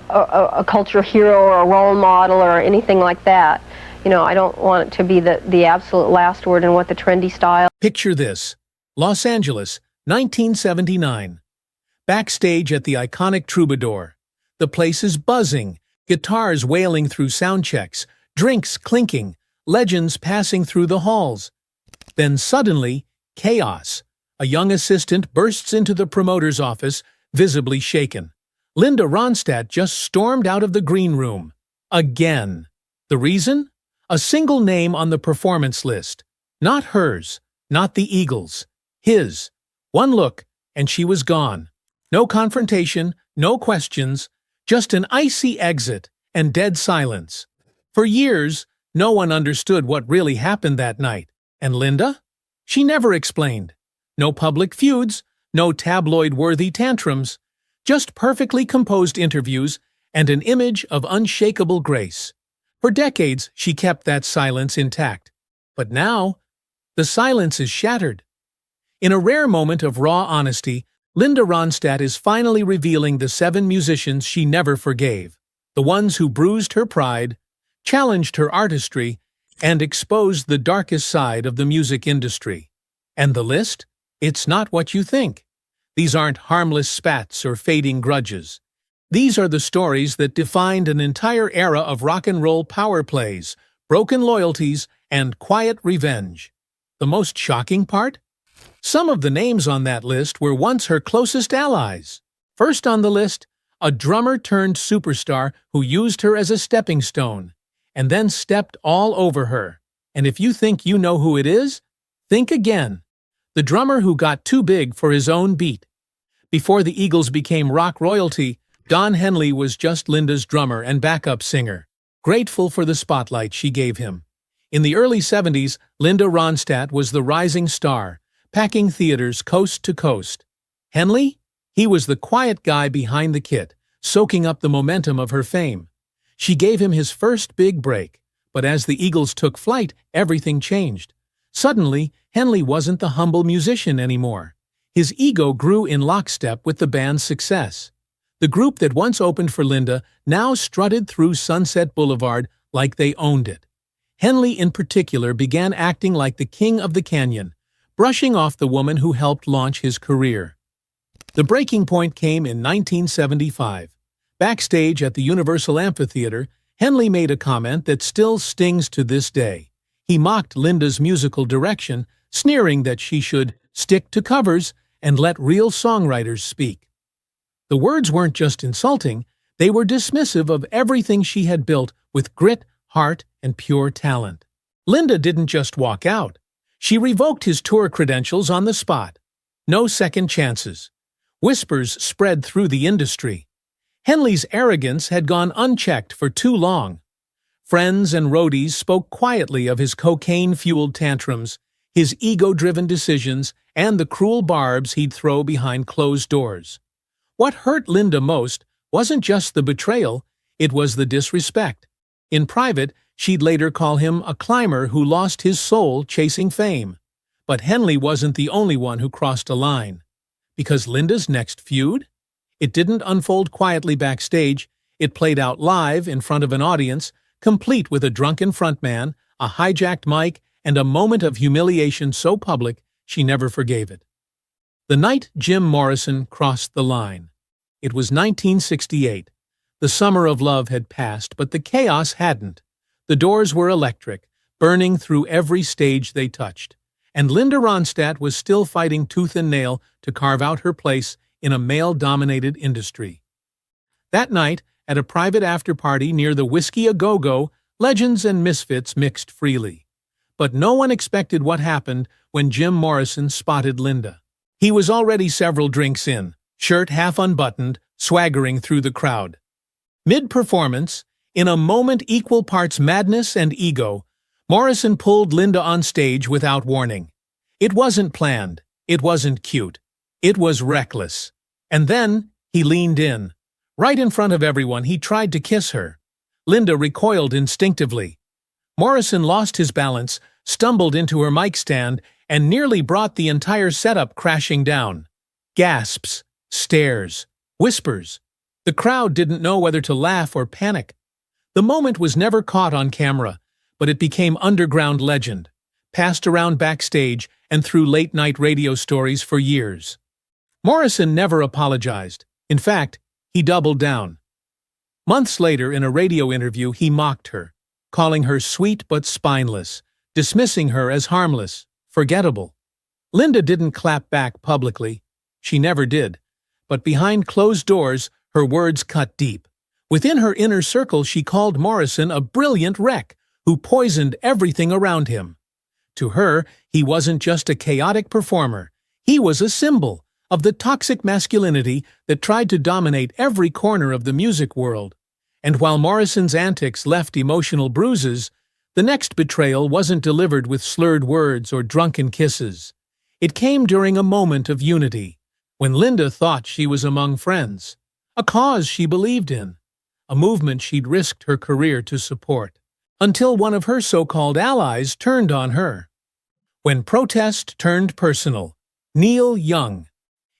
a cultural hero or a role model or anything like that. You know, I don't want it to be the absolute last word in what the trendy style. Picture this. Los Angeles, 1979. Backstage at the iconic Troubadour. The place is buzzing, guitars wailing through sound checks, drinks clinking, legends passing through the halls. Then suddenly, chaos. A young assistant bursts into the promoter's office, visibly shaken. Linda Ronstadt just stormed out of the green room. Again. The reason? A single name on the performance list. Not hers, not the Eagles. His. One look, and she was gone. No confrontation, no questions, just an icy exit and dead silence. For years, no one understood what really happened that night. And Linda? She never explained. No public feuds, no tabloid-worthy tantrums, just perfectly composed interviews and an image of unshakable grace. For decades, she kept that silence intact. But now, the silence is shattered. In a rare moment of raw honesty, Linda Ronstadt is finally revealing the 7 musicians she never forgave, the ones who bruised her pride, challenged her artistry, and exposed the darkest side of the music industry. And the list? It's not what you think. These aren't harmless spats or fading grudges. These are the stories that defined an entire era of rock and roll power plays, broken loyalties, and quiet revenge. The most shocking part? Some of the names on that list were once her closest allies. First on the list, a drummer-turned-superstar who used her as a stepping stone, and then stepped all over her. And if you think you know who it is, think again. The drummer who got too big for his own beat. Before the Eagles became rock royalty, Don Henley was just Linda's drummer and backup singer, grateful for the spotlight she gave him. In the early 70s, Linda Ronstadt was the rising star, packing theaters coast to coast. Henley? He was the quiet guy behind the kit, soaking up the momentum of her fame. She gave him his first big break, but as the Eagles took flight, everything changed. Suddenly, Henley wasn't the humble musician anymore. His ego grew in lockstep with the band's success. The group that once opened for Linda now strutted through Sunset Boulevard like they owned it. Henley in particular began acting like the king of the canyon, brushing off the woman who helped launch his career. The breaking point came in 1975. Backstage at the Universal Amphitheater, Henley made a comment that still stings to this day. He mocked Linda's musical direction, sneering that she should stick to covers and let real songwriters speak. The words weren't just insulting, they were dismissive of everything she had built with grit, heart, and pure talent. Linda didn't just walk out. She revoked his tour credentials on the spot. No second chances. Whispers spread through the industry. Henley's arrogance had gone unchecked for too long. Friends and roadies spoke quietly of his cocaine-fueled tantrums, his ego-driven decisions, and the cruel barbs he'd throw behind closed doors. What hurt Linda most wasn't just the betrayal, it was the disrespect. In private, she'd later call him a climber who lost his soul chasing fame. But Henley wasn't the only one who crossed a line. Because Linda's next feud? It didn't unfold quietly backstage, it played out live in front of an audience, complete with a drunken frontman, a hijacked mic, and a moment of humiliation so public she never forgave it. The night Jim Morrison crossed the line. It was 1968. The summer of love had passed, but the chaos hadn't. The Doors were electric, burning through every stage they touched. And Linda Ronstadt was still fighting tooth and nail to carve out her place in a male-dominated industry. That night, at a private after-party near the Whiskey A Go-Go, legends and misfits mixed freely. But no one expected what happened when Jim Morrison spotted Linda. He was already several drinks in, shirt half unbuttoned, swaggering through the crowd. Mid-performance, in a moment equal parts madness and ego, Morrison pulled Linda on stage without warning. It wasn't planned. It wasn't cute. It was reckless. And then he leaned in. Right in front of everyone, he tried to kiss her. Linda recoiled instinctively. Morrison lost his balance, stumbled into her mic stand, and nearly brought the entire setup crashing down. Gasps, stares, whispers. The crowd didn't know whether to laugh or panic. The moment was never caught on camera, but it became underground legend, passed around backstage and through late-night radio stories for years. Morrison never apologized. In fact, he doubled down. Months later, in a radio interview, he mocked her, calling her sweet but spineless, dismissing her as harmless, forgettable. Linda didn't clap back publicly. She never did. But behind closed doors, her words cut deep. Within her inner circle, she called Morrison a brilliant wreck who poisoned everything around him. To her, he wasn't just a chaotic performer. He was a symbol of the toxic masculinity that tried to dominate every corner of the music world. And while Morrison's antics left emotional bruises, the next betrayal wasn't delivered with slurred words or drunken kisses. It came during a moment of unity, when Linda thought she was among friends, a cause she believed in, a movement she'd risked her career to support, until one of her so-called allies turned on her. When protest turned personal, Neil Young.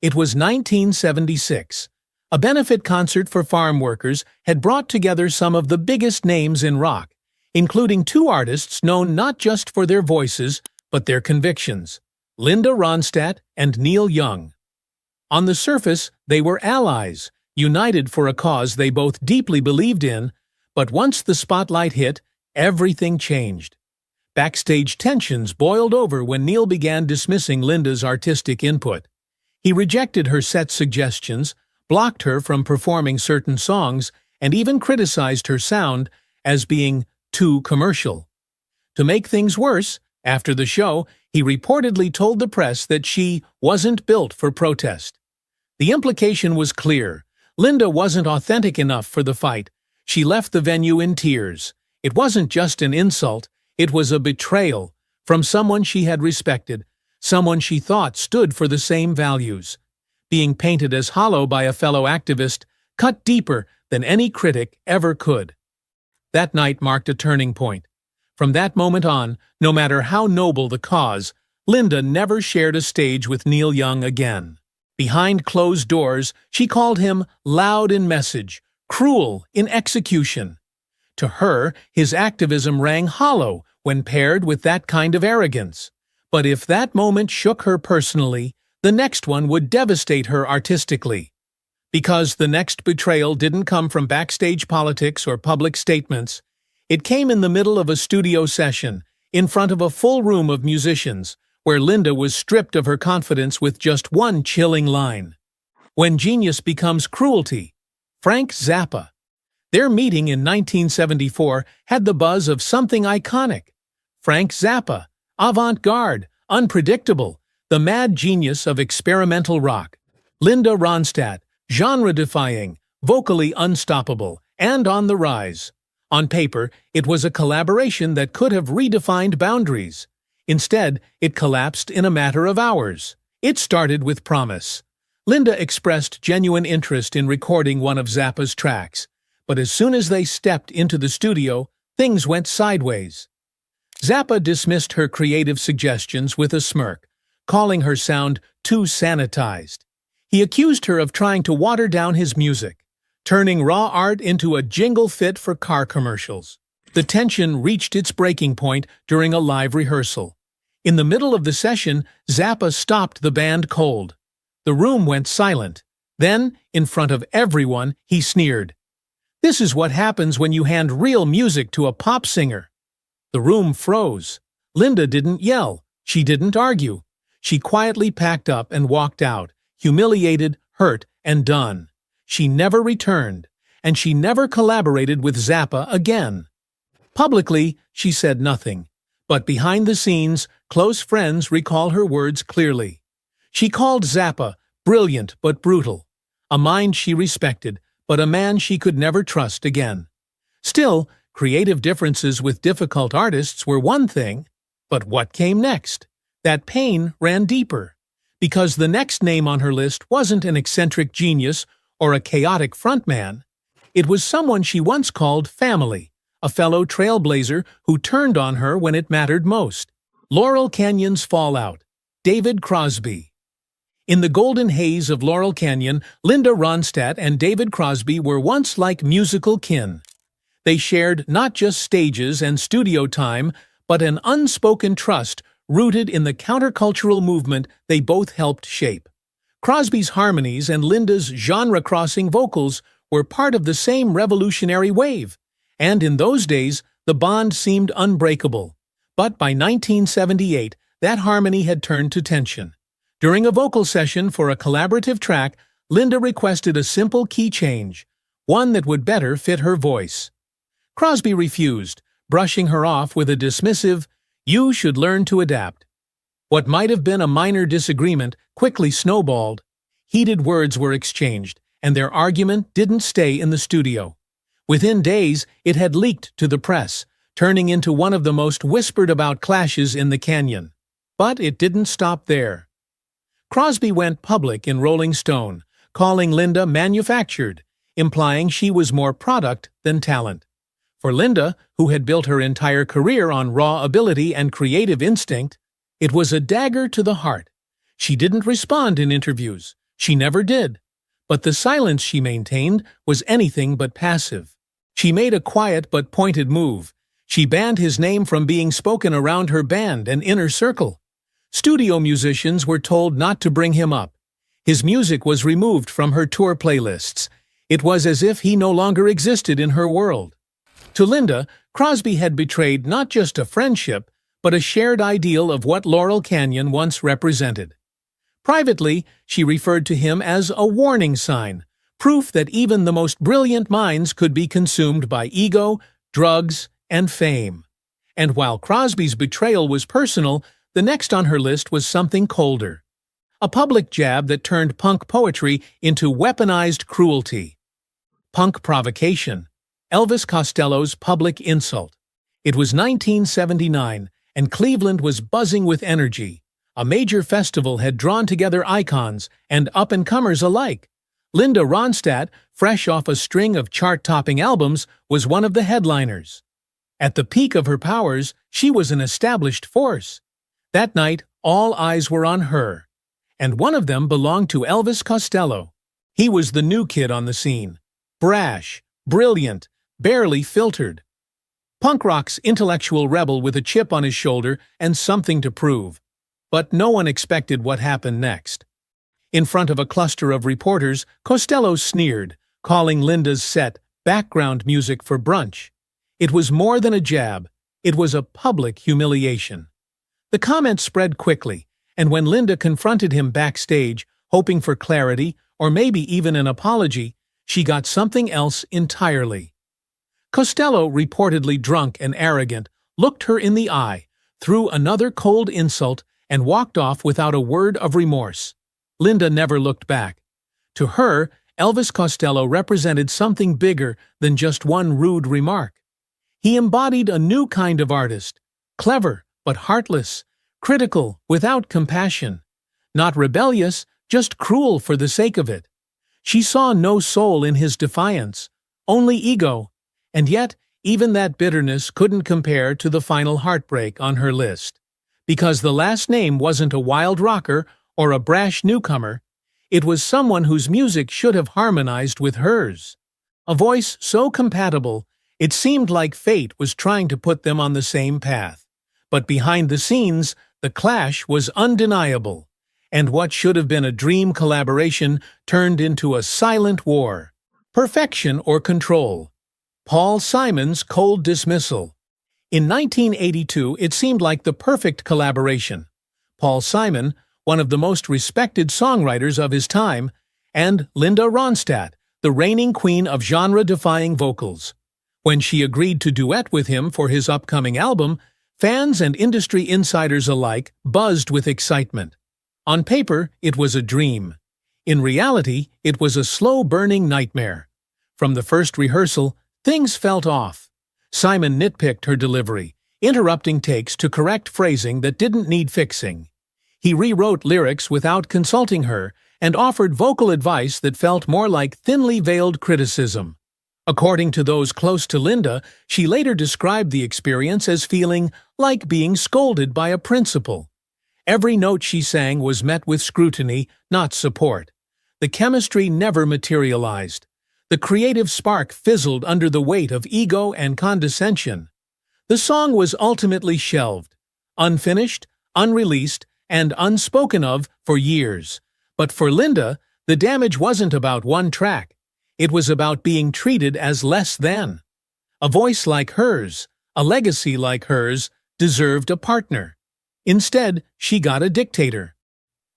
It was 1976. A benefit concert for farm workers had brought together some of the biggest names in rock, including two artists known not just for their voices, but their convictions, Linda Ronstadt and Neil Young. On the surface, they were allies, united for a cause they both deeply believed in, but once the spotlight hit, everything changed. Backstage tensions boiled over when Neil began dismissing Linda's artistic input. He rejected her set suggestions, blocked her from performing certain songs, and even criticized her sound as being too commercial. To make things worse, after the show, he reportedly told the press that she wasn't built for protest. The implication was clear. Linda wasn't authentic enough for the fight. She left the venue in tears. It wasn't just an insult, it was a betrayal from someone she had respected, someone she thought stood for the same values. Being painted as hollow by a fellow activist cut deeper than any critic ever could. That night marked a turning point. From that moment on, no matter how noble the cause, Linda never shared a stage with Neil Young again. Behind closed doors, she called him loud in message, cruel in execution. To her, his activism rang hollow when paired with that kind of arrogance. But if that moment shook her personally, the next one would devastate her artistically. Because the next betrayal didn't come from backstage politics or public statements. It came in the middle of a studio session, in front of a full room of musicians, where Linda was stripped of her confidence with just one chilling line. When genius becomes cruelty. Frank Zappa. Their meeting in 1974 had the buzz of something iconic. Frank Zappa, avant-garde, unpredictable, the mad genius of experimental rock. Linda Ronstadt, genre-defying, vocally unstoppable, and on the rise. On paper, it was a collaboration that could have redefined boundaries. Instead, it collapsed in a matter of hours. It started with promise. Linda expressed genuine interest in recording one of Zappa's tracks, but as soon as they stepped into the studio, things went sideways. Zappa dismissed her creative suggestions with a smirk, calling her sound too sanitized. He accused her of trying to water down his music, turning raw art into a jingle fit for car commercials. The tension reached its breaking point during a live rehearsal. In the middle of the session, Zappa stopped the band cold. The room went silent. Then, in front of everyone, he sneered. "This is what happens when you hand real music to a pop singer." The room froze. Linda didn't yell. She didn't argue. She quietly packed up and walked out, humiliated, hurt, and done. She never returned, and she never collaborated with Zappa again. Publicly, she said nothing, but behind the scenes, close friends recall her words clearly. She called Zappa brilliant but brutal, a mind she respected, but a man she could never trust again. Still, creative differences with difficult artists were one thing, but what came next? That pain ran deeper, because the next name on her list wasn't an eccentric genius or a chaotic frontman. It was someone she once called family, a fellow trailblazer who turned on her when it mattered most. Laurel Canyon's fallout. David Crosby. In the golden haze of Laurel Canyon, Linda Ronstadt and David Crosby were once like musical kin. They shared not just stages and studio time, but an unspoken trust rooted in the countercultural movement they both helped shape. Crosby's harmonies and Linda's genre-crossing vocals were part of the same revolutionary wave, and in those days, the bond seemed unbreakable. But by 1978, that harmony had turned to tension. During a vocal session for a collaborative track, Linda requested a simple key change, one that would better fit her voice. Crosby refused, brushing her off with a dismissive, "You should learn to adapt." What might have been a minor disagreement quickly snowballed. Heated words were exchanged, and their argument didn't stay in the studio. Within days, it had leaked to the press, turning into one of the most whispered-about clashes in the canyon. But it didn't stop there. Crosby went public in Rolling Stone, calling Linda manufactured, implying she was more product than talent. For Linda, who had built her entire career on raw ability and creative instinct, it was a dagger to the heart. She didn't respond in interviews. She never did. But the silence she maintained was anything but passive. She made a quiet but pointed move. She banned his name from being spoken around her band and inner circle. Studio musicians were told not to bring him up. His music was removed from her tour playlists. It was as if he no longer existed in her world. To Linda, Crosby had betrayed not just a friendship, but a shared ideal of what Laurel Canyon once represented. Privately, she referred to him as a warning sign, proof that even the most brilliant minds could be consumed by ego, drugs, and fame. And while Crosby's betrayal was personal, the next on her list was something colder. A public jab that turned punk poetry into weaponized cruelty. Punk provocation. Elvis Costello's public insult. It was 1979, and Cleveland was buzzing with energy. A major festival had drawn together icons and up-and-comers alike. Linda Ronstadt, fresh off a string of chart-topping albums, was one of the headliners. At the peak of her powers, she was an established force. That night, all eyes were on her. And one of them belonged to Elvis Costello. He was the new kid on the scene. Brash, brilliant, barely filtered. Punk rock's intellectual rebel with a chip on his shoulder and something to prove. But no one expected what happened next. In front of a cluster of reporters, Costello sneered, calling Linda's set background music for brunch. It was more than a jab. It was a public humiliation. The comment spread quickly, and when Linda confronted him backstage, hoping for clarity or maybe even an apology, she got something else entirely. Costello, reportedly drunk and arrogant, looked her in the eye, threw another cold insult, and walked off without a word of remorse. Linda never looked back. To her, Elvis Costello represented something bigger than just one rude remark. He embodied a new kind of artist, clever but heartless, critical without compassion, not rebellious, just cruel for the sake of it. She saw no soul in his defiance, only ego. And yet, even that bitterness couldn't compare to the final heartbreak on her list. Because the last name wasn't a wild rocker or a brash newcomer, it was someone whose music should have harmonized with hers. A voice so compatible, it seemed like fate was trying to put them on the same path. But behind the scenes, the clash was undeniable, and what should have been a dream collaboration turned into a silent war. Perfection or control. Paul Simon's cold dismissal. In 1982, it seemed like the perfect collaboration. Paul Simon, one of the most respected songwriters of his time, and Linda Ronstadt, the reigning queen of genre-defying vocals. When she agreed to duet with him for his upcoming album, fans and industry insiders alike buzzed with excitement. On paper, it was a dream. In reality, it was a slow-burning nightmare. From the first rehearsal, things felt off. Simon nitpicked her delivery, interrupting takes to correct phrasing that didn't need fixing. He rewrote lyrics without consulting her and offered vocal advice that felt more like thinly veiled criticism. According to those close to Linda, she later described the experience as feeling like being scolded by a principal. Every note she sang was met with scrutiny, not support. The chemistry never materialized. The creative spark fizzled under the weight of ego and condescension. The song was ultimately shelved, unfinished, unreleased, and unspoken of for years. But for Linda, the damage wasn't about one track. It was about being treated as less than. A voice like hers, a legacy like hers, deserved a partner. Instead, she got a dictator.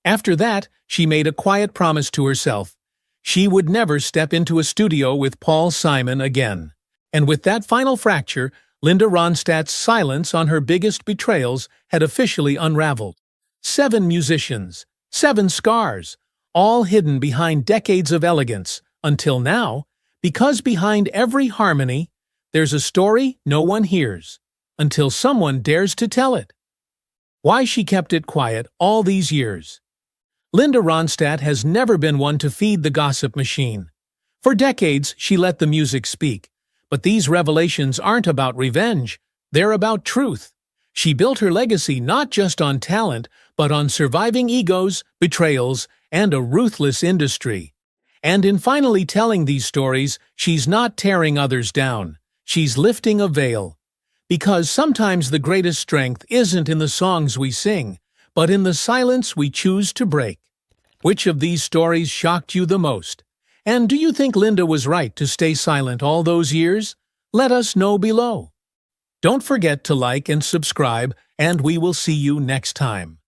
After that, she made a quiet promise to herself. She would never step into a studio with Paul Simon again. And with that final fracture, Linda Ronstadt's silence on her biggest betrayals had officially unraveled. 7 musicians, 7 scars, all hidden behind decades of elegance, until now, because behind every harmony, there's a story no one hears, until someone dares to tell it. Why she kept it quiet all these years. Linda Ronstadt has never been one to feed the gossip machine. For decades, she let the music speak. But these revelations aren't about revenge, they're about truth. She built her legacy not just on talent, but on surviving egos, betrayals, and a ruthless industry. And in finally telling these stories, she's not tearing others down. She's lifting a veil. Because sometimes the greatest strength isn't in the songs we sing, but in the silence we choose to break. Which of these stories shocked you the most? And do you think Linda was right to stay silent all those years? Let us know below. Don't forget to like and subscribe, and we will see you next time.